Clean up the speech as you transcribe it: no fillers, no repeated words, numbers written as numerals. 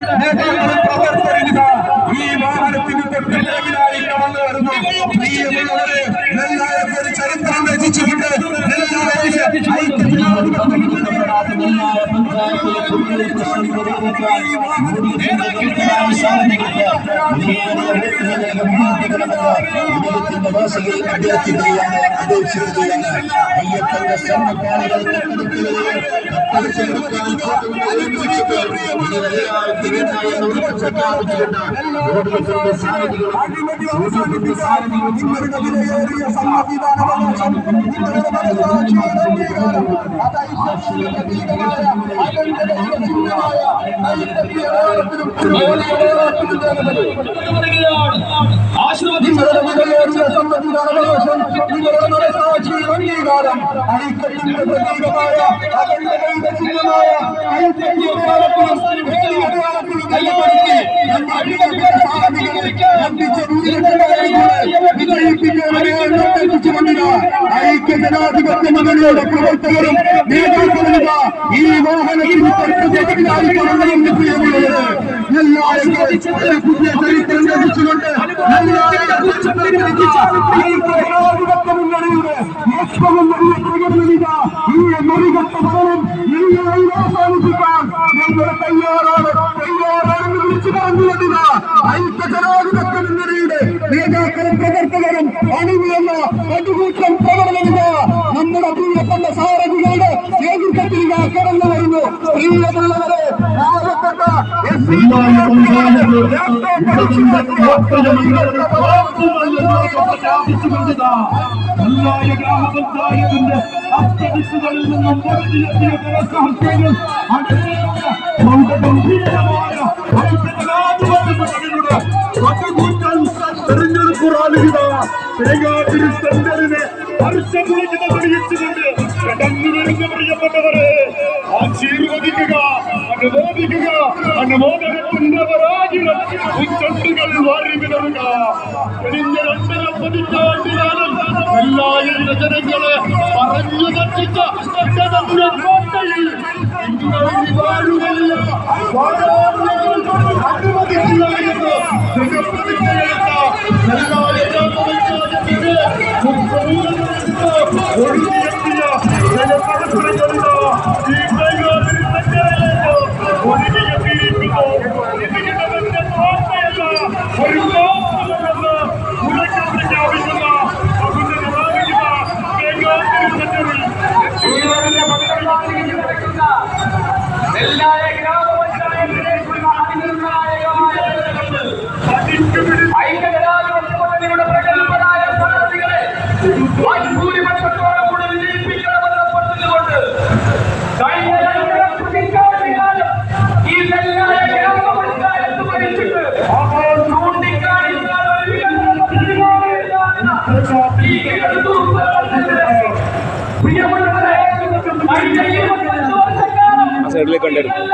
പ്രവർത്തകരിത ഈ വാഹനത്തിന് തൊട്ടുപിറകിലായി കടന്നു വരുന്നു. പ്രിയമുള്ളവരെ, നെല്ലായക്ക് ഒരു ചരിത്രം രചിച്ചുകൊണ്ട് അയ്യപ്പന്റെ സ്വർണ്ണപ്പാളികൾ ഐക്യത്തിന്റെ പ്രതീകമായ ഐക്യജനാധിപത്യ മകളുടെ പ്രവർത്തകരും നേതാക്കളും ഈ വാഹനത്തിന് തൊട്ടുപിറകിലായി കടന്നു പ്രിയമുള്ളവര് പുതിയ ചരിത്രം ലഭിച്ചുകൊണ്ട് ഐക്യജനാധിപത്യ മുന്നണിയുടെ ഏറ്റവും വലിയ പ്രകടനമിത ഈ മുറികെട്ട ഭവനം നിങ്ങളെ അവസാനിപ്പിക്കാൻ ഞങ്ങൾ തയ്യാറാണെന്ന് വിളിച്ചു പറഞ്ഞുകൊണ്ടില്ല. ഐക്യജനാധിപത്യ മുന്നണിയുടെ നേതാക്കളും പ്രവർത്തകരും അണിനിയെന്ന പടുകൂട്ടം പ്രകടനമിത നമ്മുടെ പ്രിയപ്പെട്ട സാരഥികളുടെ നേതൃത്വത്തിൽ കടന്നു വരുന്നു. പ്രിയമുള്ളവരെ, ഗ്രാമപഞ്ചായത്തിന്റെ അഷ്ടദിശകളിൽ നിന്നും പൊട്ടിയെത്തിയ ജനസാക്ഷികൾ തെരഞ്ഞെടുപ്പ് റാലിത തേങ്ങാതിരി സെന്ററിനെ ഹർഷപുളകിത തെളിയിച്ചുകൊണ്ട് കടന്നു വരുന്ന പ്രിയപ്പെട്ടവരെ ആശീർവദിക്കുക, അനുമോദനത്തിന്റെ പരാജയം ഉച്ചട്ടുകൾ വാരി വിതറുക. കഴിഞ്ഞ 2.5 പതിറ്റാണ്ടുകാലം എല്ലാവരുടെ ജനങ്ങളെ പറഞ്ഞു തട്ടിച്ച കോട്ടയിൽ വാഴുകയില്ല, അനുവദിക്കുക എന്ന് ജനപ്രതിജ്ഞയെടുത്ത എല്ലാ ഗ്രാമപഞ്ചായത്തിന്റെ ഒഴുകിയെത്തിയ ജനപ്രവർത്തനങ്ങളിലോ ഈ കൈകാതിരി സെന്ററിലേക്ക് ഒഴുകിയെത്തിയിരിക്കുന്നു. ഇതിന്റെ വാർത്തയല്ല, ഒരു ലോകമെന്ന് ഉലക്കം പ്രഖ്യാപിക്കുന്ന കൈകാതിരി സെന്ററിൽ എല്ലാ ഗ്രാമപഞ്ചായത്തിലേക്കുള്ള അതിനിർണായകമായ ഐക്യജനാധിപത്യങ്ങളുടെ പ്രഗത്ഭരായ സ്ഥാനാർത്ഥികളെ ഭൂരിപക്ഷത്തോടെ കൂടെ വിജയിപ്പിക്കണമെന്ന് പറഞ്ഞുകൊണ്ട് കഴിഞ്ഞ 2 പതിറ്റാണ്ടുകാലം ഈ നെല്ലായ ഗ്രാമപഞ്ചായത്ത് ഭരിച്ചിട്ട് ചൂണ്ടിക്കാണിക്കാൻ സൈഡിലേക്ക് കണ്ടെടുക്കും.